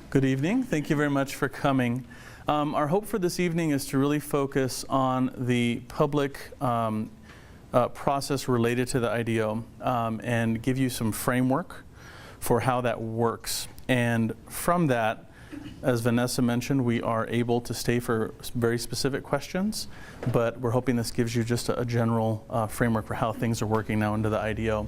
Good evening. Thank you very much for coming. Our hope for this evening is to really focus on the public process related to the IDO and give you some framework for how that works. And from that, as Vanessa mentioned, we are able to stay for very specific questions, but we're hoping this gives you just a general framework for how things are working now under the IDO.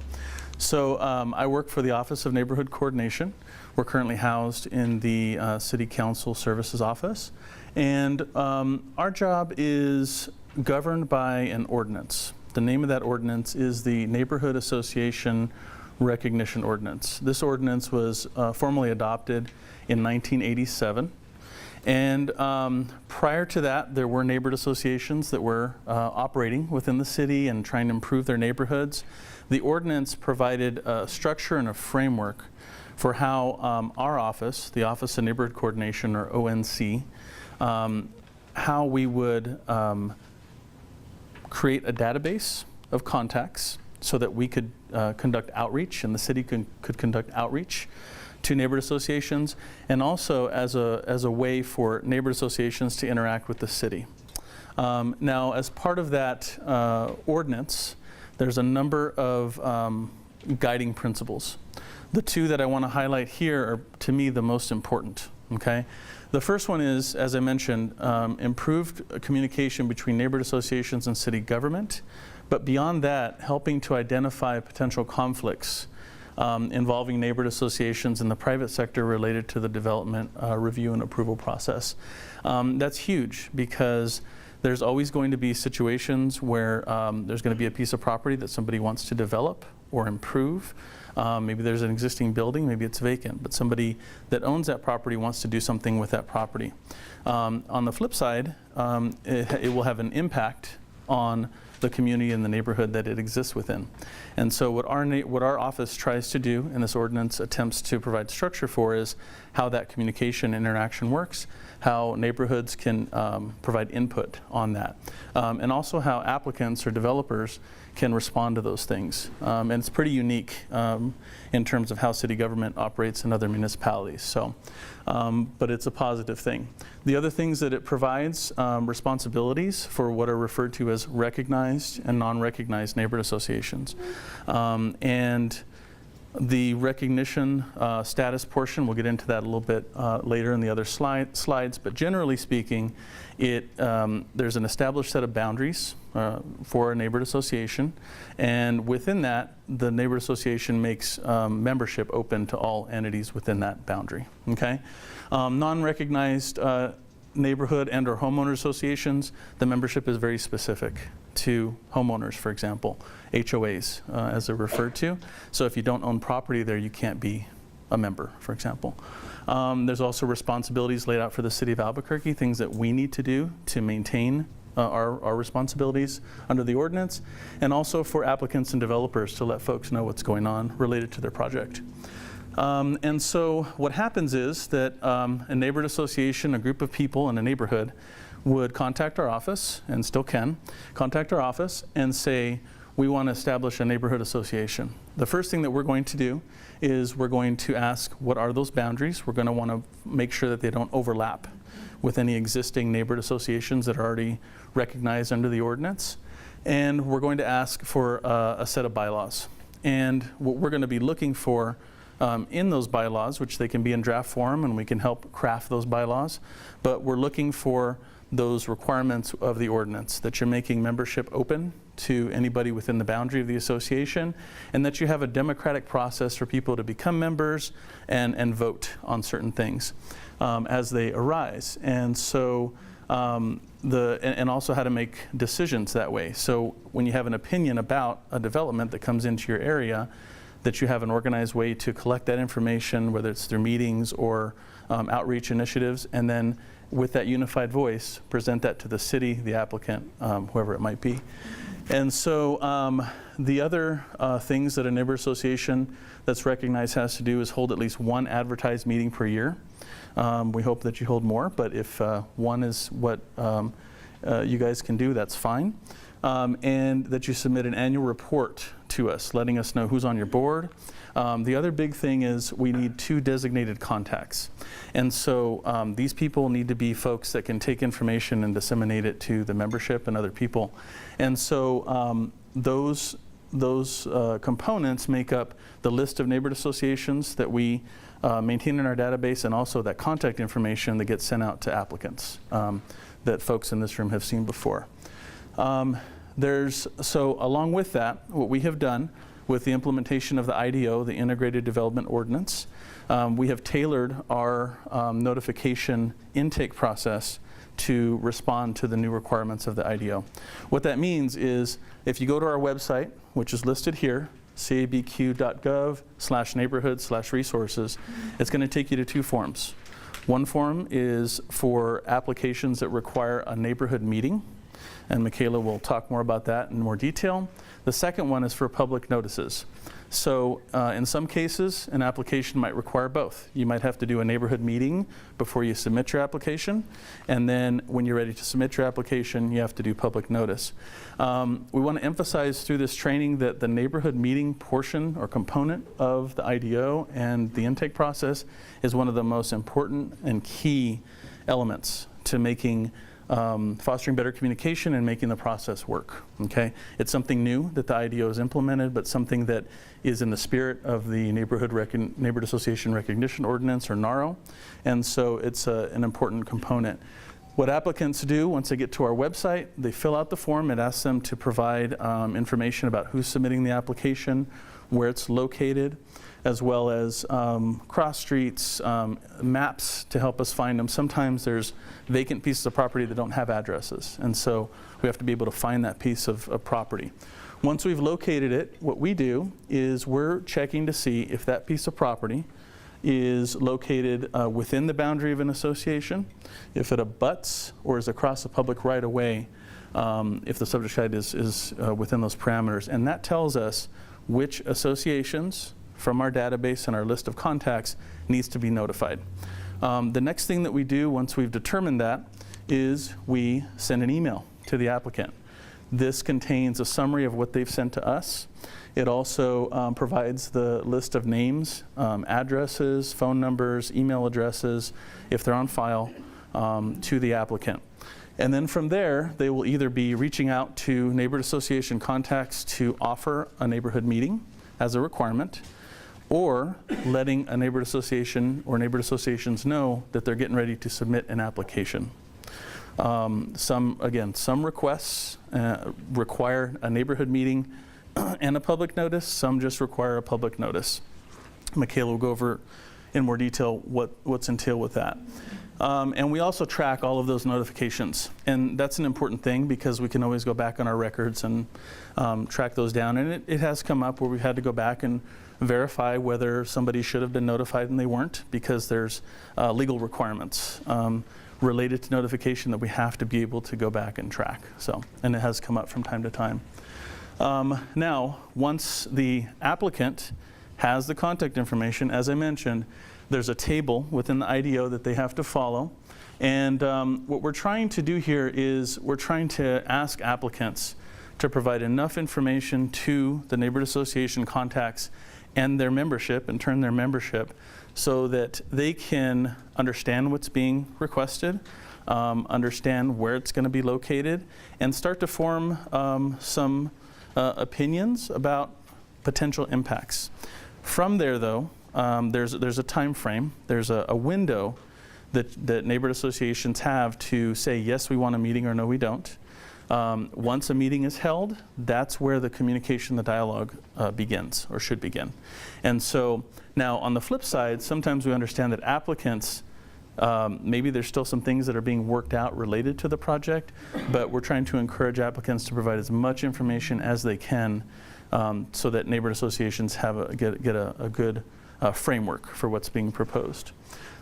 So I work for the Office of Neighborhood Coordination. We're currently housed in the City Council Services Office. And our job is governed by an ordinance. The name of that ordinance is the Neighborhood Association Recognition Ordinance. This ordinance was formally adopted in 1987. And prior to that, there were neighborhood associations that were operating within the city and trying to improve their neighborhoods. The ordinance provided a structure and a framework for how our office, the Office of Neighborhood Coordination, or ONC, how we would create a database of contacts so that we could conduct outreach, and the city could conduct outreach to neighborhood associations, and also as a way for neighborhood associations to interact with the city. Now, as part of that ordinance, there's a number of guiding principles. The two that I want to highlight here are, to me, the most important, okay? The first one is, as I mentioned, improved communication between neighborhood associations and city government, but beyond that, helping to identify potential conflicts involving neighborhood associations in the private sector related to the development, review, and approval process. That's huge because there's always going to be situations where there's going to be a piece of property that somebody wants to develop or improve. Maybe there's an existing building, maybe it's vacant, but somebody that owns that property wants to do something with that property. On the flip side, it will have an impact on the community and the neighborhood that it exists within. And so what our office tries to do, and this ordinance attempts to provide structure for, is how that communication interaction works, how neighborhoods can provide input on that, and also how applicants or developers can respond to those things. And it's pretty unique in terms of how city government operates in other municipalities. So, but it's a positive thing. The other things that it provides, responsibilities for what are referred to as recognized and non-recognized neighborhood associations. And the recognition status portion, we'll get into that a little bit later in the other slides, but generally speaking, there's an established set of boundaries for a neighborhood association, and within that, the neighborhood association makes membership open to all entities within that boundary, okay? Non-recognized neighborhood and or homeowner associations, the membership is very specific to homeowners, for example, HOAs as they're referred to. So if you don't own property there, you can't be a member, for example. There's also responsibilities laid out for the city of Albuquerque, things that we need to do to maintain our responsibilities under the ordinance, and also for applicants and developers to let folks know what's going on related to their project. And so what happens is that a neighborhood association, a group of people in a neighborhood, would contact our office, and still can, contact our office and say, we want to establish a neighborhood association. The first thing that we're going to do is we're going to ask, what are those boundaries? We're going to want to make sure that they don't overlap with any existing neighborhood associations that are already recognized under the ordinance. And we're going to ask for a set of bylaws. And what we're going to be looking for in those bylaws, which they can be in draft form and we can help craft those bylaws, but we're looking for those requirements of the ordinance, that you're making membership open to anybody within the boundary of the association, and that you have a democratic process for people to become members and vote on certain things as they arise. And so and also how to make decisions that way. So when you have an opinion about a development that comes into your area, that you have an organized way to collect that information, whether it's through meetings or outreach initiatives, and then with that unified voice, present that to the city, the applicant, whoever it might be. And so the other things that a neighborhood association that's recognized has to do is hold at least one advertised meeting per year. We hope that you hold more, but if one is what you guys can do, that's fine. And that you submit an annual report to us, letting us know who's on your board. The other big thing is we need 2 designated contacts. And so these people need to be folks that can take information and disseminate it to the membership and other people. And so those components make up the list of neighborhood associations that we maintain in our database, and also that contact information that gets sent out to applicants that folks in this room have seen before. So along with that, what we have done with the implementation of the IDO, the Integrated Development Ordinance, we have tailored our notification intake process to respond to the new requirements of the IDO. What that means is if you go to our website, which is listed here, cabq.gov/neighborhood/resources, it's going to take you to 2 forms. One form is for applications that require a neighborhood meeting, and Mikaela will talk more about that in more detail. The second one is for public notices. So in some cases, an application might require both. You might have to do a neighborhood meeting before you submit your application, and then when you're ready to submit your application, you have to do public notice. We want to emphasize through this training that the neighborhood meeting portion or component of the IDO and the intake process is one of the most important and key elements to making fostering better communication and making the process work, okay? It's something new that the IDO has implemented, but something that is in the spirit of the Neighborhood Association Recognition Ordinance, or NARO, and so it's an important component. What applicants do once they get to our website, they fill out the form. It asks them to provide information about who's submitting the application, where it's located, as well as cross streets, maps to help us find them. Sometimes there's vacant pieces of property that don't have addresses, and so we have to be able to find that piece of property. Once we've located it, what we do is we're checking to see if that piece of property is located within the boundary of an association, if it abuts or is across a public right-of-way, if the subject site is within those parameters. And that tells us which associations from our database and our list of contacts needs to be notified. The next thing that we do once we've determined that is we send an email to the applicant. This contains a summary of what they've sent to us. It also provides the list of names, addresses, phone numbers, email addresses, if they're on file, to the applicant. And then from there, they will either be reaching out to neighborhood association contacts to offer a neighborhood meeting as a requirement, or letting a neighborhood association or neighborhood associations know that they're getting ready to submit an application. Some requests require a neighborhood meeting and a public notice. Some just require a public notice. Mikaela will go over in more detail what's entailed with that. And we also track all of those notifications. And that's an important thing because we can always go back on our records and track those down. And it has come up where we've had to go back and verify whether somebody should have been notified and they weren't, because there's legal requirements related to notification that we have to be able to go back and track. So, and it has come up from time to time. Now, once the applicant has the contact information, as I mentioned, there's a table within the IDO that they have to follow. And what we're trying to do here is we're trying to ask applicants to provide enough information to the neighborhood association contacts and their membership, in turn their membership, so that they can understand what's being requested, understand where it's going to be located, and start to form some opinions about potential impacts. From there, though, there's a time frame, there's a window that neighborhood associations have to say, yes, we want a meeting, or no, we don't. Once a meeting is held, that's where the communication, the dialogue begins, or should begin. And so now on the flip side, sometimes we understand that applicants, maybe there's still some things that are being worked out related to the project, but we're trying to encourage applicants to provide as much information as they can so that neighborhood associations get a good framework for what's being proposed.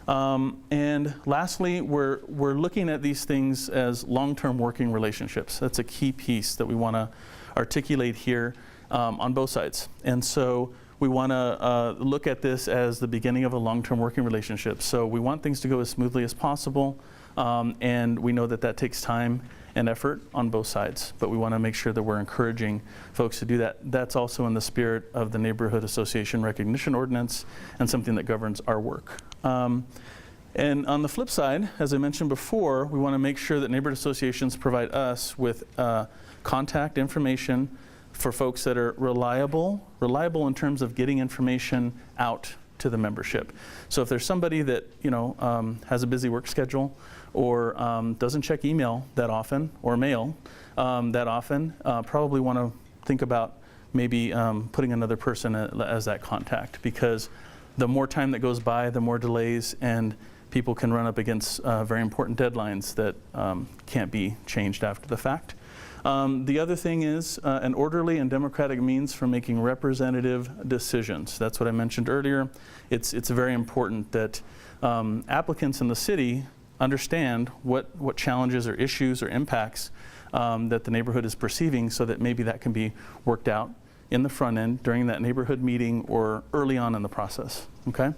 And lastly, we're looking at these things as long-term working relationships. That's a key piece that we want to articulate here on both sides. And so we want to look at this as the beginning of a long-term working relationship. So we want things to go as smoothly as possible. And we know that that takes time and effort on both sides, but we want to make sure that we're encouraging folks to do that. That's also in the spirit of the Neighborhood Association Recognition Ordinance and something that governs our work. And on the flip side, as I mentioned before, we want to make sure that neighborhood associations provide us with contact information for folks that are reliable in terms of getting information out to the membership. So if there's somebody that has a busy work schedule or doesn't check email that often or mail that often, probably want to think about maybe putting another person as that contact, because the more time that goes by, the more delays, and people can run up against very important deadlines that can't be changed after the fact. The other thing is an orderly and democratic means for making representative decisions. That's what I mentioned earlier. It's very important that applicants in the city understand what challenges or issues or impacts that the neighborhood is perceiving, so that maybe that can be worked out in the front end during that neighborhood meeting or early on in the process, okay?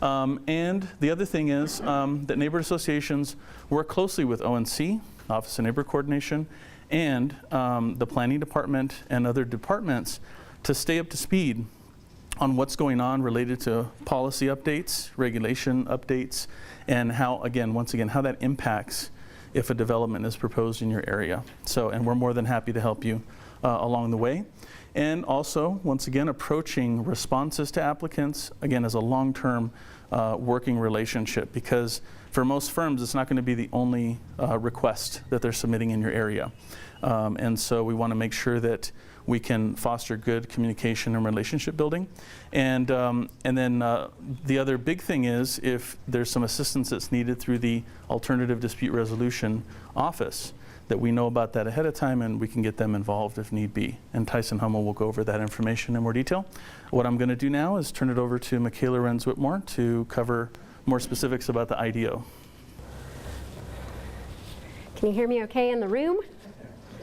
And the other thing is that neighborhood associations work closely with ONC, Office of Neighborhood Coordination, and the planning department and other departments to stay up to speed on what's going on related to policy updates, regulation updates, and how, once again, how that impacts if a development is proposed in your area. So, and we're more than happy to help you along the way. And also, once again, approaching responses to applicants, again, as a long-term working relationship, because for most firms, it's not going to be the only request that they're submitting in your area. And so we want to make sure that we can foster good communication and relationship building. And then the other big thing is if there's some assistance that's needed through the Alternative Dispute Resolution Office, that we know about that ahead of time and we can get them involved if need be. And Tyson Hummell will go over that information in more detail. What I'm going to do now is turn it over to Mikaela Renz-Whitmore to cover more specifics about the IDO. Can you hear me okay in the room?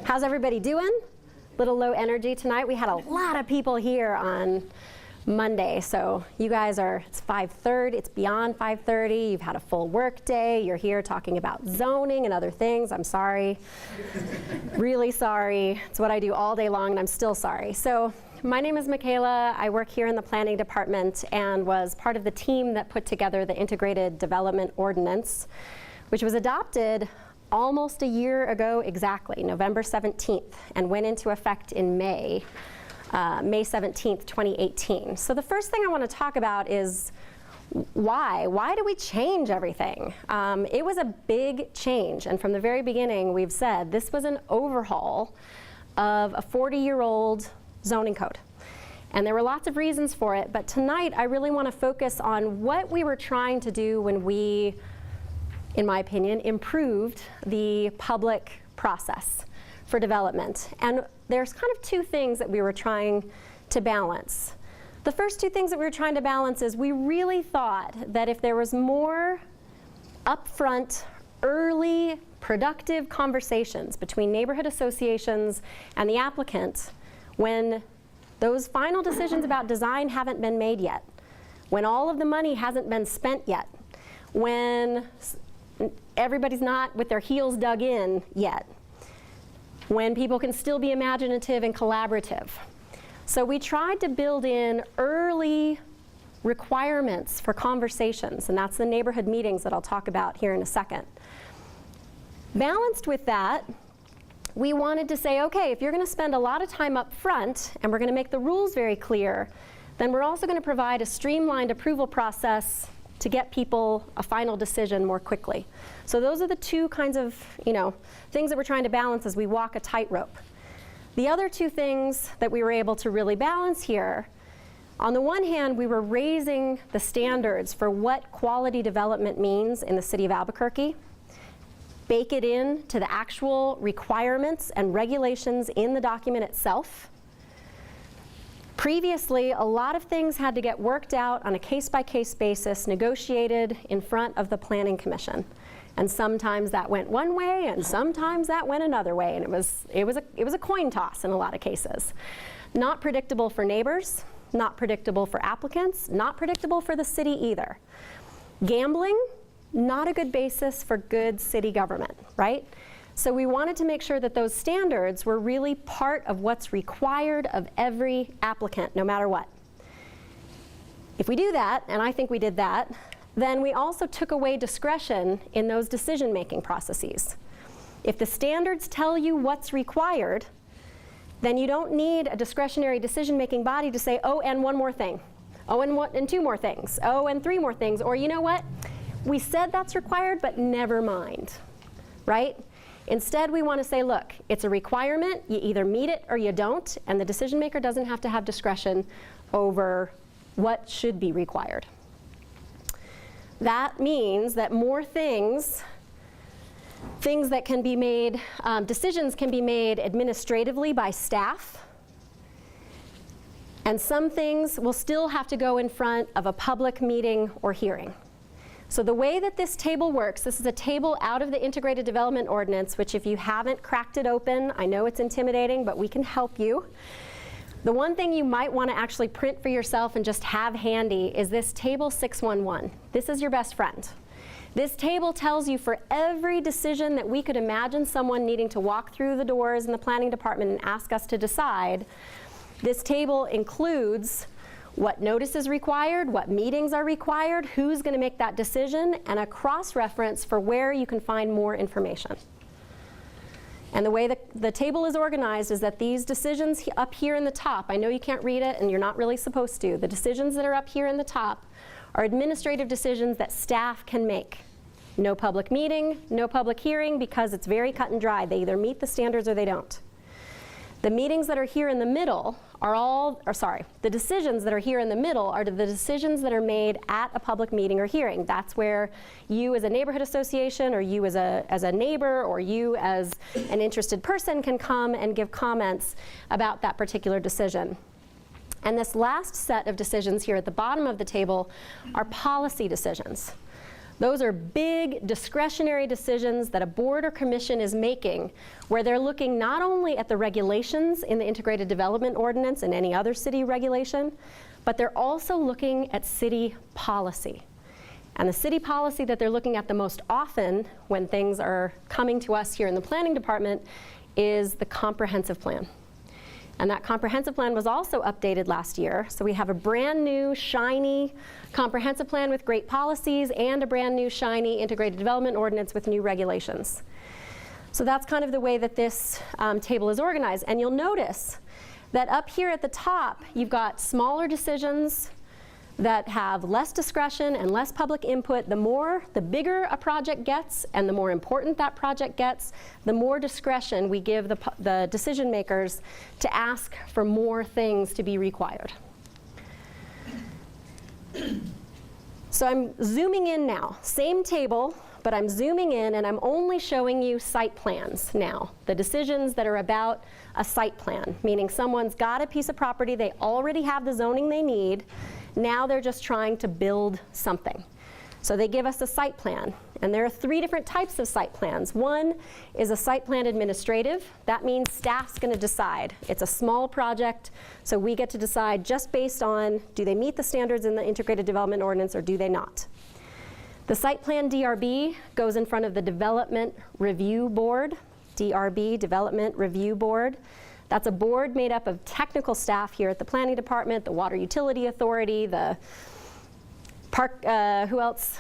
How's everybody doing? Little low energy tonight. We had a lot of people here on Monday, so you guys are, it's 5:30, it's beyond 5:30, you've had a full work day, you're here talking about zoning and other things. I'm sorry, really sorry. It's what I do all day long and I'm still sorry. So my name is Mikaela. I work here in the planning department and was part of the team that put together the Integrated Development Ordinance, which was adopted almost a year ago exactly, November 17th, and went into effect in May 17th, 2018. So the first thing I want to talk about is why? Why do we change everything? It was a big change, and from the very beginning we've said this was an overhaul of a 40-year-old zoning code. And there were lots of reasons for it, but tonight I really want to focus on what we were trying to do when we, in my opinion, improved the public process for development. And there's kind of two things that we were trying to balance. The first two things that we were trying to balance is we really thought that if there was more upfront, early, productive conversations between neighborhood associations and the applicant when those final decisions about design haven't been made yet, when all of the money hasn't been spent yet, when everybody's not with their heels dug in yet, when people can still be imaginative and collaborative. So we tried to build in early requirements for conversations, and that's the neighborhood meetings that I'll talk about here in a second. Balanced with that, we wanted to say, okay, if you're going to spend a lot of time up front and we're going to make the rules very clear, then we're also going to provide a streamlined approval process to get people a final decision more quickly. So those are the two kinds of things that we're trying to balance as we walk a tightrope. The other two things that we were able to really balance here, on the one hand, we were raising the standards for what quality development means in the city of Albuquerque, bake it in to the actual requirements and regulations in the document itself. Previously, a lot of things had to get worked out on a case-by-case basis, negotiated in front of the Planning Commission. And sometimes that went one way, and sometimes that went another way, and it was a coin toss in a lot of cases. Not predictable for neighbors, not predictable for applicants, not predictable for the city either. Gambling not a good basis for good city government, right? So we wanted to make sure that those standards were really part of what's required of every applicant, no matter what. If we do that, and I think we did that, then we also took away discretion in those decision-making processes. If the standards tell you what's required, then you don't need a discretionary decision-making body to say, oh, and one more thing. Oh, and two more things. Oh, and three more things. Or you know what? We said that's required, but never mind, right? Instead, we want to say, look, it's a requirement. You either meet it or you don't, and the decision maker doesn't have to have discretion over what should be required. That means that more things that can be made, decisions can be made administratively by staff, and some things will still have to go in front of a public meeting or hearing. So the way that this table works, this is a table out of the Integrated Development Ordinance, which if you haven't cracked it open, I know it's intimidating, but we can help you. The one thing you might want to actually print for yourself and just have handy is this table 611. This is your best friend. This table tells you for every decision that we could imagine someone needing to walk through the doors in the planning department and ask us to decide, this table includes what notice is required, what meetings are required, who's going to make that decision, and a cross-reference for where you can find more information. And the way the table is organized is that these decisions up here in the top, I know you can't read it and you're not really supposed to, the decisions that are up here in the top are administrative decisions that staff can make. No public meeting, no public hearing, because it's very cut and dry. They either meet the standards or they don't. The meetings that are here in the middle are the decisions that are here in the middle are the decisions that are made at a public meeting or hearing. That's where you as a neighborhood association, or you as a neighbor, or you as an interested person can come and give comments about that particular decision. And this last set of decisions here at the bottom of the table are policy decisions. Those are big discretionary decisions that a board or commission is making, where they're looking not only at the regulations in the Integrated Development Ordinance and any other city regulation, but they're also looking at city policy. And the city policy that they're looking at the most often when things are coming to us here in the planning department is the comprehensive plan. And that comprehensive plan was also updated last year. So we have a brand new, shiny comprehensive plan with great policies and a brand new, shiny integrated development ordinance with new regulations. So that's kind of the way that this table is organized. And you'll notice that up here at the top, you've got smaller decisions that have less discretion and less public input. The bigger a project gets and the more important that project gets, the more discretion we give the decision makers to ask for more things to be required. So I'm zooming in now. Same table, but I'm zooming in and I'm only showing you site plans now. The decisions that are about a site plan, meaning someone's got a piece of property, they already have the zoning they need, now they're just trying to build something. So they give us a site plan, and there are 3 different types of site plans. One is a site plan administrative. That means staff's going to decide. It's a small project, so we get to decide just based on, do they meet the standards in the Integrated Development Ordinance or do they not? The site plan DRB goes in front of the Development Review Board, DRB, Development Review Board. That's a board made up of technical staff here at the Planning Department, the Water Utility Authority, the Park, who else?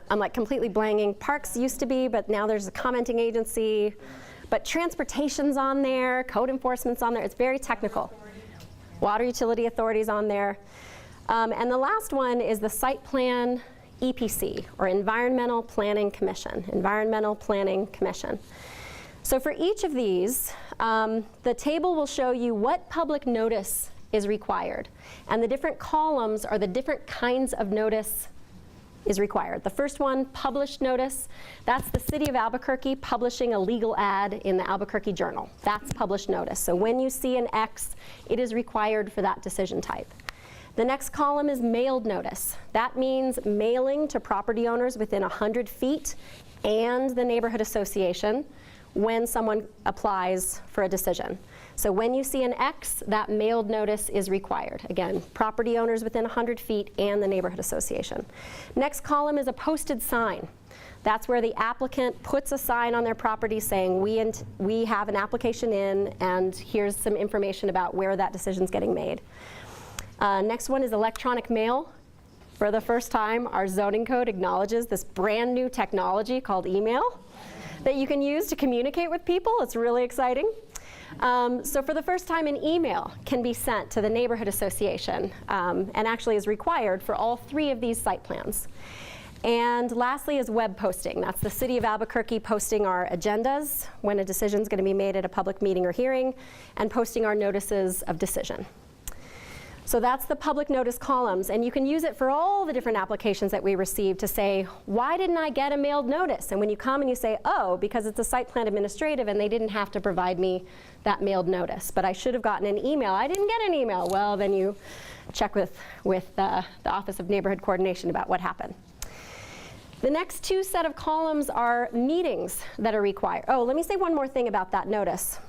I'm like completely blanking. Parks used to be, but now there's a commenting agency. But transportation's on there, code enforcement's on there. It's very technical. Water Utility Authority's on there. And the last one is the Site Plan EPC, or Environmental Planning Commission. Environmental Planning Commission. So for each of these, the table will show you what public notice is required. And the different columns are the different kinds of notice is required. The first one, published notice, that's the city of Albuquerque publishing a legal ad in the Albuquerque Journal. That's published notice. So when you see an X, it is required for that decision type. The next column is mailed notice. That means mailing to property owners within 100 feet and the neighborhood association when someone applies for a decision. So when you see an X, that mailed notice is required. Again, property owners within 100 feet and the neighborhood association. Next column is a posted sign. That's where the applicant puts a sign on their property saying, we have an application in, and here's some information about where that decision's getting made. Next one is electronic mail. For the first time, our zoning code acknowledges this brand new technology called email that you can use to communicate with people. It's really exciting. So for the first time, an email can be sent to the neighborhood association and actually is required for all 3 of these site plans. And lastly is web posting. That's the city of Albuquerque posting our agendas when a decision is going to be made at a public meeting or hearing, and posting our notices of decision. So that's the public notice columns, and you can use it for all the different applications that we receive to say, why didn't I get a mailed notice? And when you come and you say, oh, because it's a site plan administrative and they didn't have to provide me that mailed notice, but I should have gotten an email. I didn't get an email. Well, then you check with the Office of Neighborhood Coordination about what happened. The next 2 set of columns are meetings that are required. Oh, let me say one more thing about that notice.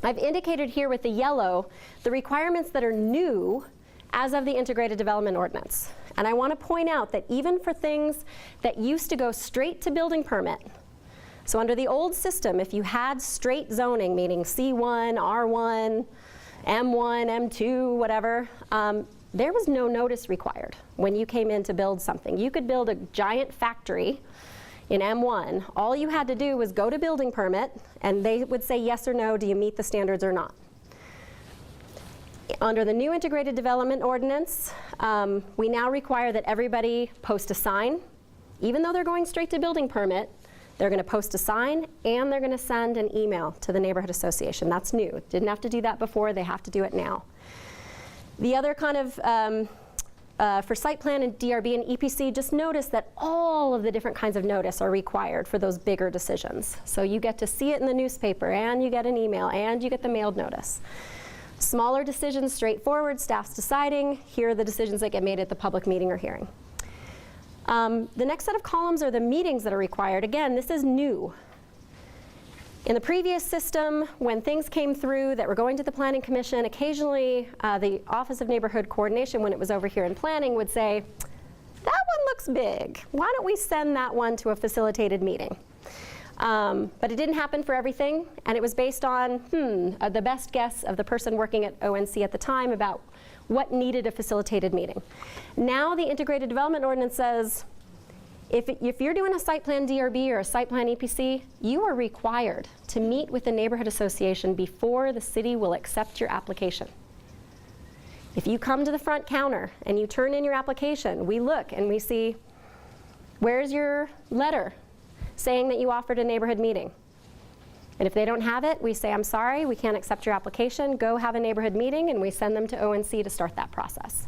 I've indicated here with the yellow the requirements that are new as of the Integrated Development Ordinance. And I want to point out that even for things that used to go straight to building permit, so under the old system, if you had straight zoning, meaning C1, R1, M1, M2, whatever, there was no notice required when you came in to build something. You could build a giant factory in M1. All you had to do was go to building permit, and they would say yes or no, do you meet the standards or not? Under the new Integrated Development Ordinance, we now require that everybody post a sign. Even though they're going straight to building permit, they're going to post a sign, and they're going to send an email to the neighborhood association. That's new. Didn't have to do that before. They have to do it now. The other kind of, for site plan and DRB and EPC, just notice that all of the different kinds of notice are required for those bigger decisions. So you get to see it in the newspaper, and you get an email, and you get the mailed notice. Smaller decisions, straightforward, staff's deciding. Here are the decisions that get made at the public meeting or hearing. The next set of columns are the meetings that are required. Again, this is new. In the previous system, when things came through that were going to the Planning Commission, occasionally the Office of Neighborhood Coordination, when it was over here in planning, would say, that one looks big. Why don't we send that one to a facilitated meeting? But it didn't happen for everything, and it was based on the best guess of the person working at ONC at the time about what needed a facilitated meeting. Now the Integrated Development Ordinance says, if you're doing a site plan DRB or a site plan EPC, you are required to meet with the neighborhood association before the city will accept your application. If you come to the front counter and you turn in your application, we look and we see, where's your letter saying that you offered a neighborhood meeting? And if they don't have it, we say, I'm sorry, we can't accept your application. Go have a neighborhood meeting, and we send them to ONC to start that process.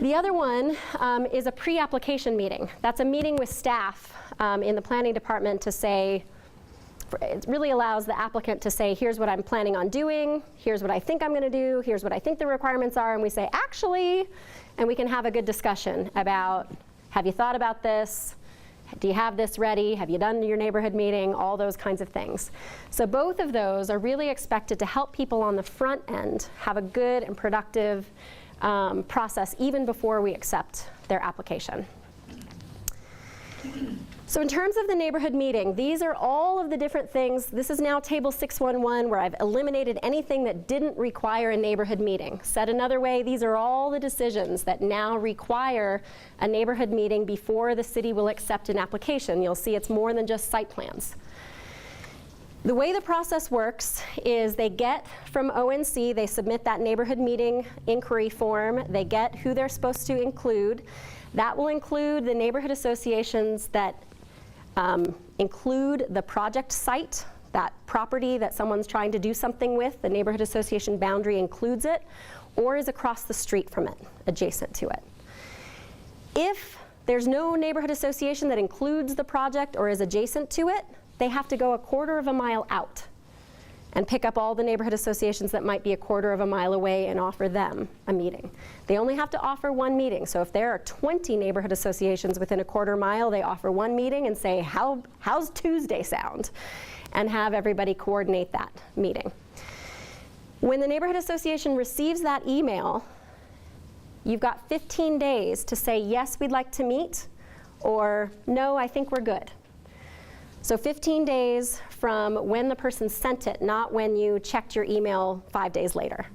The other one is a pre-application meeting. That's a meeting with staff in the planning department to say, it really allows the applicant to say, here's what I'm planning on doing, here's what I think I'm going to do, here's what I think the requirements are, and we say, actually, and we can have a good discussion about, have you thought about this? Do you have this ready? Have you done your neighborhood meeting? All those kinds of things. So both of those are really expected to help people on the front end have a good and productive process even before we accept their application. So in terms of the neighborhood meeting, these are all of the different things. This is now Table 611, where I've eliminated anything that didn't require a neighborhood meeting. Said another way, these are all the decisions that now require a neighborhood meeting before the city will accept an application. You'll see it's more than just site plans. The way the process works is they get from ONC, they submit that neighborhood meeting inquiry form, they get who they're supposed to include. That will include the neighborhood associations that include the project site, that property that someone's trying to do something with, the neighborhood association boundary includes it, or is across the street from it, adjacent to it. If there's no neighborhood association that includes the project or is adjacent to it, they have to go 1/4 mile out and pick up all the neighborhood associations that might be 1/4 mile away and offer them a meeting. They only have to offer one meeting. So if there are 20 neighborhood associations within 1/4 mile, they offer one meeting and say, how's Tuesday sound? And have everybody coordinate that meeting. When the neighborhood association receives that email, you've got 15 days to say, yes, we'd like to meet, or no, I think we're good. So 15 days from when the person sent it, not when you checked your email 5 days later.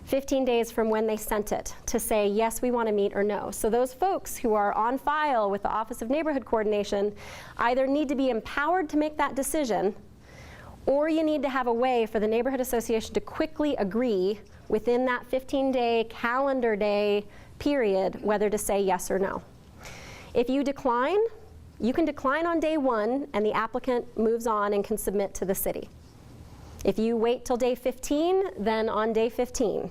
15 days from when they sent it to say, yes, we want to meet, or no. So those folks who are on file with the Office of Neighborhood Coordination either need to be empowered to make that decision, or you need to have a way for the neighborhood association to quickly agree within that 15-day calendar day period whether to say yes or no. If you decline, you can decline on day 1 and the applicant moves on and can submit to the city. If you wait till day 15, then on day 15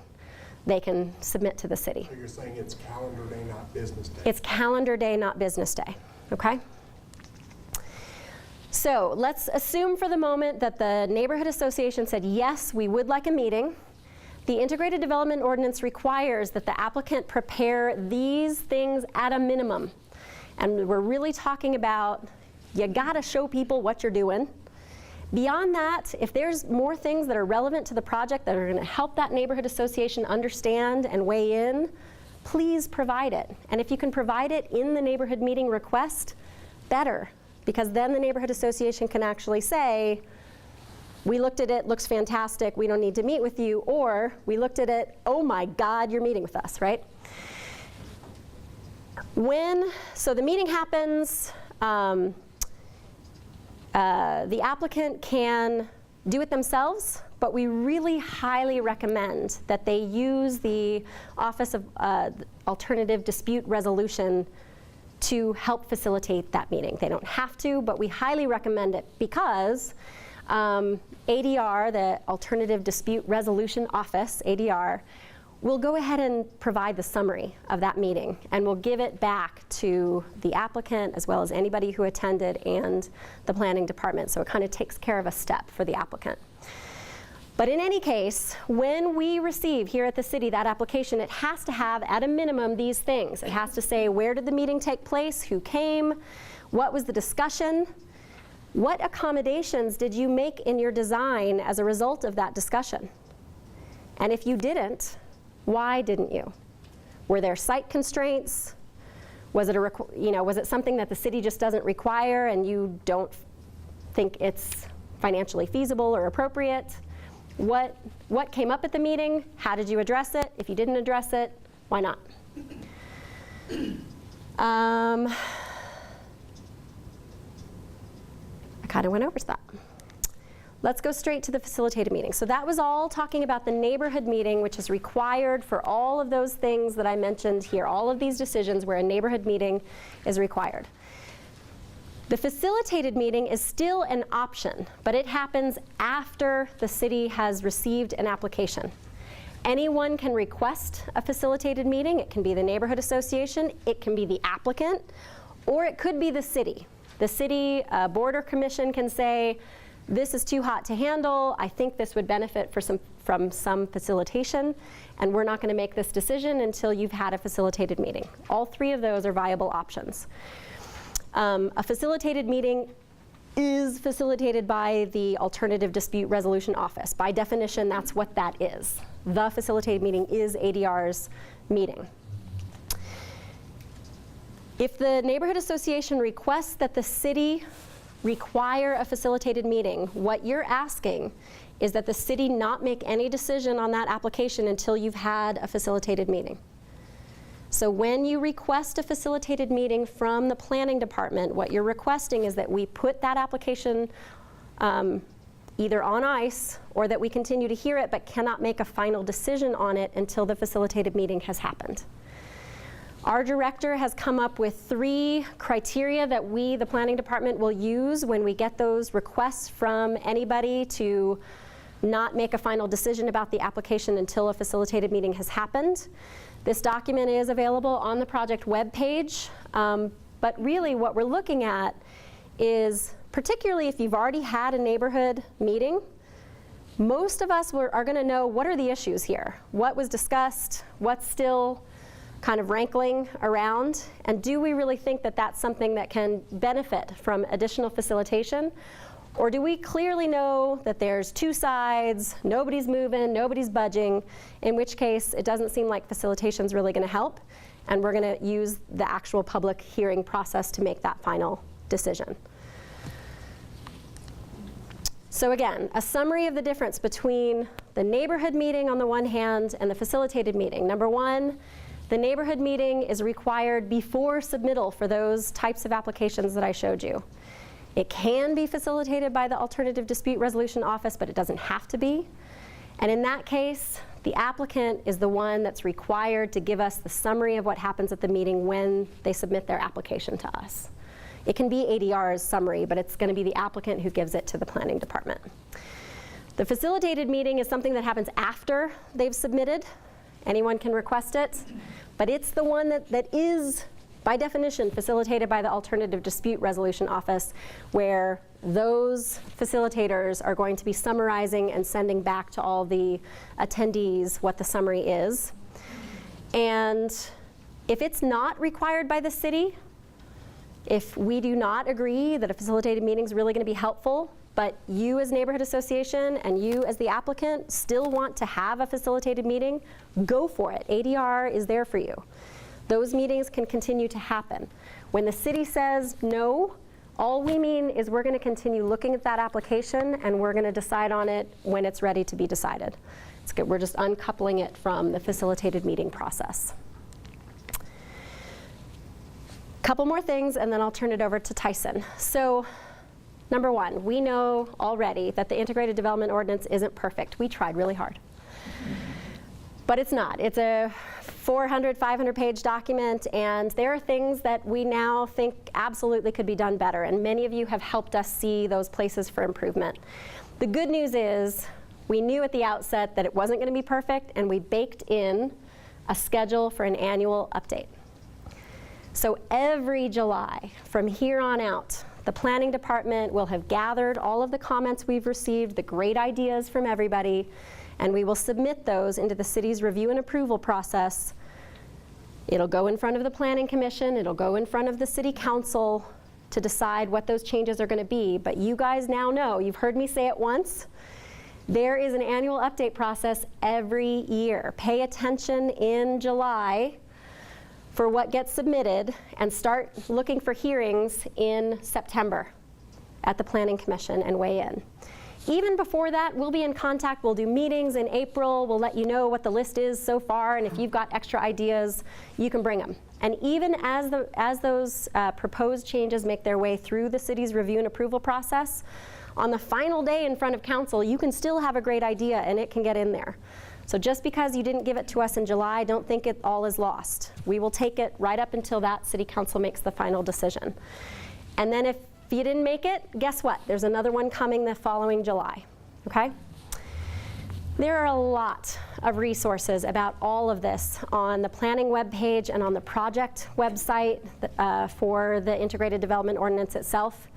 they can submit to the city. So you're saying it's calendar day, not business day? It's calendar day, not business day, okay? So let's assume for the moment that the neighborhood association said, yes, we would like a meeting. The Integrated Development Ordinance requires that the applicant prepare these things at a minimum. And we're really talking about, you gotta show people what you're doing. Beyond that, if there's more things that are relevant to the project that are gonna help that neighborhood association understand and weigh in, please provide it. And if you can provide it in the neighborhood meeting request, better. Because then the neighborhood association can actually say, we looked at it, looks fantastic, we don't need to meet with you, or we looked at it, oh my God, you're meeting with us, right? So the meeting happens, the applicant can do it themselves, but we really highly recommend that they use the Office of Alternative Dispute Resolution to help facilitate that meeting. They don't have to, but we highly recommend it because ADR, the Alternative Dispute Resolution Office, ADR, will go ahead and provide the summary of that meeting, and we'll give it back to the applicant as well as anybody who attended and the planning department. So it kind of takes care of a step for the applicant. But in any case, when we receive here at the city that application, it has to have, at a minimum, these things. It has to say, where did the meeting take place, who came, what was the discussion, what accommodations did you make in your design as a result of that discussion? And if you didn't, why didn't you? Were there site constraints? Was it was it something that the city just doesn't require and you don't think it's financially feasible or appropriate? What came up at the meeting? How did you address it? If you didn't address it, why not? I kind of went over that. Let's go straight to the facilitated meeting. So that was all talking about the neighborhood meeting, which is required for all of those things that I mentioned here, all of these decisions where a neighborhood meeting is required. The facilitated meeting is still an option, but it happens after the city has received an application. Anyone can request a facilitated meeting. It can be the neighborhood association, it can be the applicant, or it could be the city. The city board or commission can say, this is too hot to handle, I think this would benefit from some facilitation, and we're not going to make this decision until you've had a facilitated meeting. All three of those are viable options. A facilitated meeting is facilitated by the Alternative Dispute Resolution Office. By definition, that's what that is. The facilitated meeting is ADR's meeting. If the neighborhood association requests that the city require a facilitated meeting, what you're asking is that the city not make any decision on that application until you've had a facilitated meeting. So when you request a facilitated meeting from the planning department, what you're requesting is that we put that application either on ice or that we continue to hear it but cannot make a final decision on it until the facilitated meeting has happened. Our director has come up with 3 criteria that we, the planning department, will use when we get those requests from anybody to not make a final decision about the application until a facilitated meeting has happened. This document is available on the project webpage, but really what we're looking at is, particularly if you've already had a neighborhood meeting, most of us are going to know what are the issues here, what was discussed, what's still kind of rankling around, and do we really think that that's something that can benefit from additional facilitation, Or do we clearly know that there's two sides, nobody's moving, nobody's budging, in which case it doesn't seem like facilitation's really going to help, and we're going to use the actual public hearing process to make that final decision. So again, a summary of the difference between the neighborhood meeting on the one hand and the facilitated meeting. Number one, the neighborhood meeting is required before submittal for those types of applications that I showed you. It can be facilitated by the Alternative Dispute Resolution Office, but it doesn't have to be. And in that case, the applicant is the one that's required to give us the summary of what happens at the meeting when they submit their application to us. It can be ADR's summary, but it's going to be the applicant who gives it to the planning department. The facilitated meeting is something that happens after they've submitted. Anyone can request it, but it's the one that is, by definition, facilitated by the Alternative Dispute Resolution Office, where those facilitators are going to be summarizing and sending back to all the attendees what the summary is. And if it's not required by the city, if we do not agree that a facilitated meeting is really going to be helpful, but you as neighborhood association and you as the applicant still want to have a facilitated meeting, go for it. ADR is there for you. Those meetings can continue to happen. When the city says no, all we mean is we're going to continue looking at that application and we're going to decide on it when it's ready to be decided. It's good. We're just uncoupling it from the facilitated meeting process. Couple more things and then I'll turn it over to Tyson. So number one, we know already that the Integrated Development Ordinance isn't perfect. We tried really hard. But it's not. It's a 400, 500-page document, and there are things that we now think absolutely could be done better, and many of you have helped us see those places for improvement. The good news is we knew at the outset that it wasn't going to be perfect, and we baked in a schedule for an annual update. So every July, from here on out, the planning department will have gathered all of the comments we've received, the great ideas from everybody, and we will submit those into the city's review and approval process. It'll go in front of the Planning Commission, it'll go in front of the City Council to decide what those changes are going to be. But you guys now know, you've heard me say it once, there is an annual update process every year. Pay attention in July for what gets submitted and start looking for hearings in September at the Planning Commission and weigh in. Even before that, we'll be in contact. We'll do meetings in April. We'll let you know what the list is so far, and if you've got extra ideas, you can bring them. And even as those proposed changes make their way through the city's review and approval process, on the final day in front of council, you can still have a great idea and it can get in there. So just because you didn't give it to us in July, don't think it all is lost. We will take it right up until that City Council makes the final decision. And then if you didn't make it, guess what? There's another one coming the following July, okay? There are a lot of resources about all of this on the planning webpage and on the project website for the Integrated Development Ordinance itself.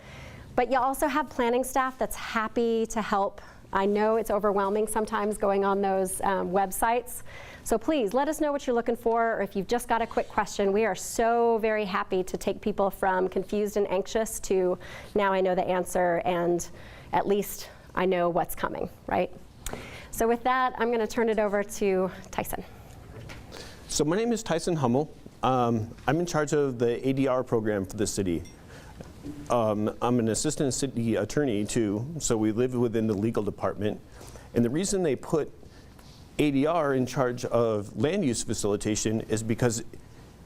But you also have planning staff that's happy to help. I know it's overwhelming sometimes going on those websites. So please let us know what you're looking for, or if you've just got a quick question. We are so very happy to take people from confused and anxious to now I know the answer and at least I know what's coming, right? So with that, I'm going to turn it over to Tyson. So my name is Tyson Hummell. I'm in charge of the ADR program for the city. I'm an assistant city attorney too, so we live within the legal department. And the reason they put ADR in charge of land use facilitation is because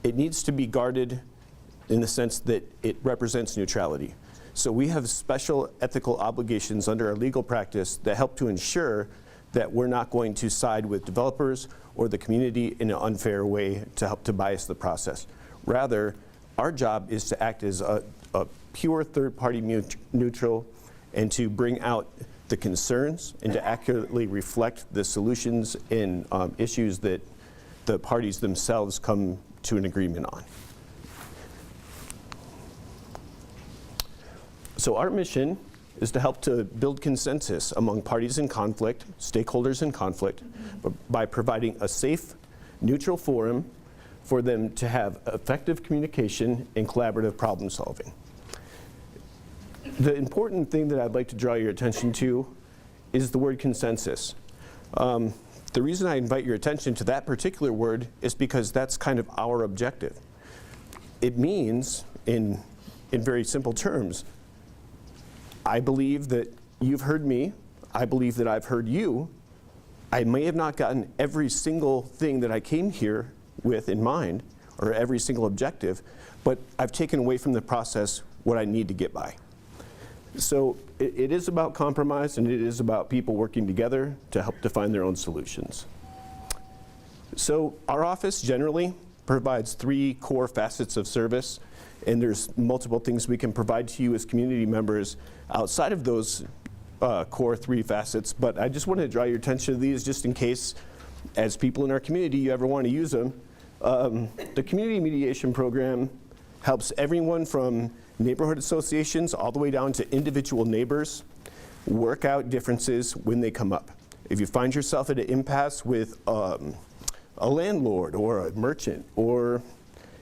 it needs to be guarded in the sense that it represents neutrality. So we have special ethical obligations under our legal practice that help to ensure that we're not going to side with developers or the community in an unfair way to help to bias the process. Rather, our job is to act as a pure third-party neutral and to bring out the concerns and to accurately reflect the solutions and issues that the parties themselves come to an agreement on. So our mission is to help to build consensus among parties in conflict, stakeholders in conflict, by providing a safe, neutral forum for them to have effective communication and collaborative problem solving. The important thing that I'd like to draw your attention to is the word consensus. The reason I invite your attention to that particular word is because that's kind of our objective. It means, in very simple terms, I believe that you've heard me, I believe that I've heard you. I may have not gotten every single thing that I came here with in mind, or every single objective, but I've taken away from the process what I need to get by. So it is about compromise, and it is about people working together to help define their own solutions. So our office generally provides 3 core facets of service, and there's multiple things we can provide to you as community members outside of those core 3 facets, but I just want to draw your attention to these just in case, as people in our community, you ever want to use them. The community mediation program helps everyone from neighborhood associations all the way down to individual neighbors work out differences when they come up. If you find yourself at an impasse with a landlord or a merchant or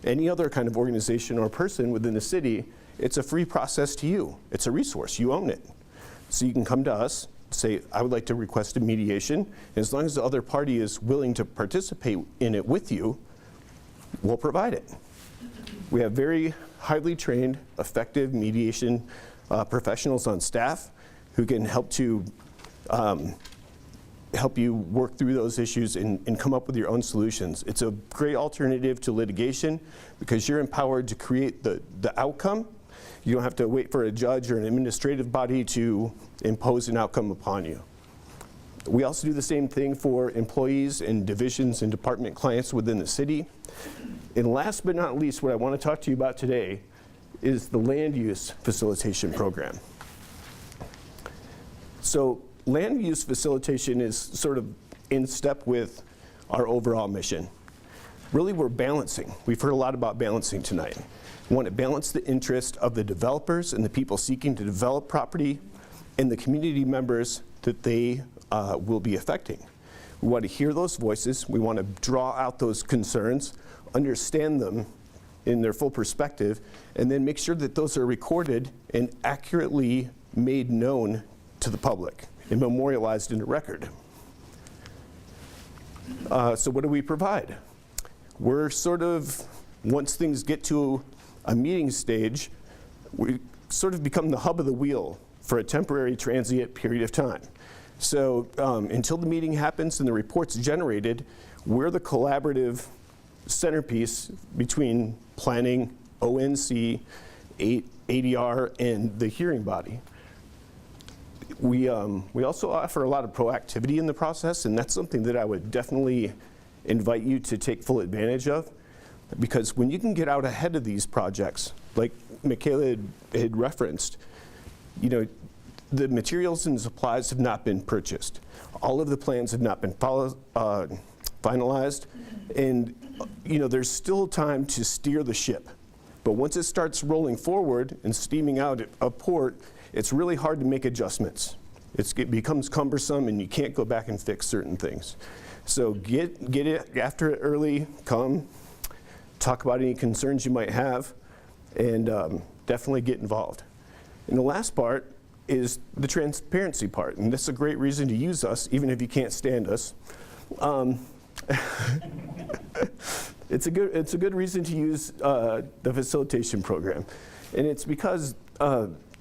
any other kind of organization or person within the city, it's a free process to you. It's a resource. You own it. So you can come to us, say, I would like to request a mediation, and as long as the other party is willing to participate in it with you, we'll provide it. We have very highly trained, effective mediation professionals on staff who can help you work through those issues and come up with your own solutions. It's a great alternative to litigation because you're empowered to create the outcome. You don't have to wait for a judge or an administrative body to impose an outcome upon you. We also do the same thing for employees and divisions and department clients within the city. And last but not least, what I want to talk to you about today is the land use facilitation program. So land use facilitation is sort of in step with our overall mission. Really, we're balancing. We've heard a lot about balancing tonight. We want to balance the interest of the developers and the people seeking to develop property and the community members that they will be affecting. We want to hear those voices. We want to draw out those concerns, understand them in their full perspective, and then make sure that those are recorded and accurately made known to the public and memorialized in a record. So what do we provide? We're sort of, once things get to a meeting stage, we sort of become the hub of the wheel for a temporary transient period of time. So until the meeting happens and the report's generated, we're the collaborative centerpiece between planning, ONC, ADR, and the hearing body. We also offer a lot of proactivity in the process, and that's something that I would definitely invite you to take full advantage of, because when you can get out ahead of these projects, like Mikaela had referenced, you know, the materials and supplies have not been purchased. All of the plans have not been finalized, and you know, there's still time to steer the ship. But once it starts rolling forward and steaming out at a port, it's really hard to make adjustments. It becomes cumbersome, and you can't go back and fix certain things. So get it after it early, come, talk about any concerns you might have, and definitely get involved. And the last part is the transparency part, and this is a great reason to use us, even if you can't stand us. It's a good reason to use the facilitation program, and it's because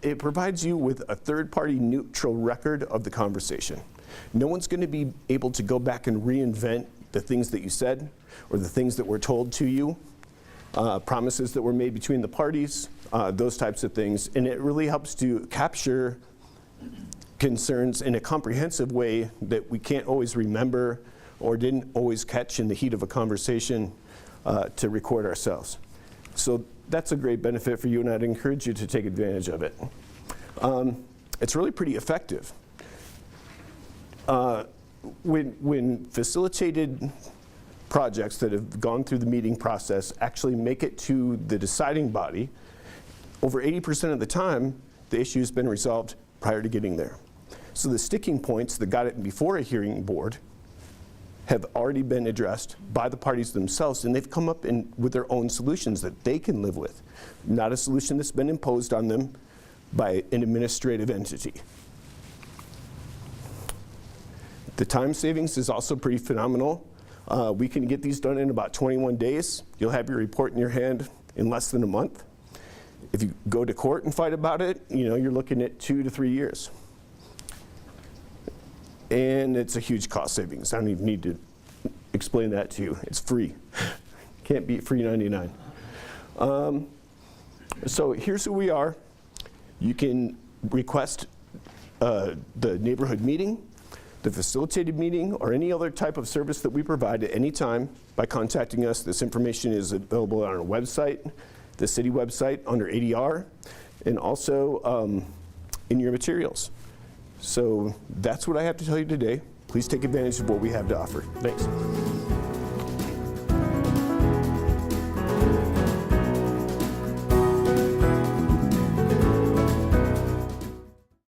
it provides you with a third-party neutral record of the conversation. No one's going to be able to go back and reinvent the things that you said or the things that were told to you, promises that were made between the parties, those types of things, and it really helps to capture concerns in a comprehensive way that we can't always remember or didn't always catch in the heat of a conversation to record ourselves. So that's a great benefit for you, and I'd encourage you to take advantage of it. It's really pretty effective. When facilitated projects that have gone through the meeting process actually make it to the deciding body, over 80% of the time, the issue's been resolved prior to getting there. So the sticking points that got it before a hearing board have already been addressed by the parties themselves, and they've come up with their own solutions that they can live with. Not a solution that's been imposed on them by an administrative entity. The time savings is also pretty phenomenal. We can get these done in about 21 days. You'll have your report in your hand in less than a month. If you go to court and fight about it, you're looking at 2 to 3 years. And it's a huge cost savings. I don't even need to explain that to you. It's free. Can't beat free 99. So here's who we are. You can request the neighborhood meeting, the facilitated meeting, or any other type of service that we provide at any time by contacting us. This information is available on our website, the city website under ADR, and also in your materials. So that's what I have to tell you today. Please take advantage of what we have to offer. Thanks.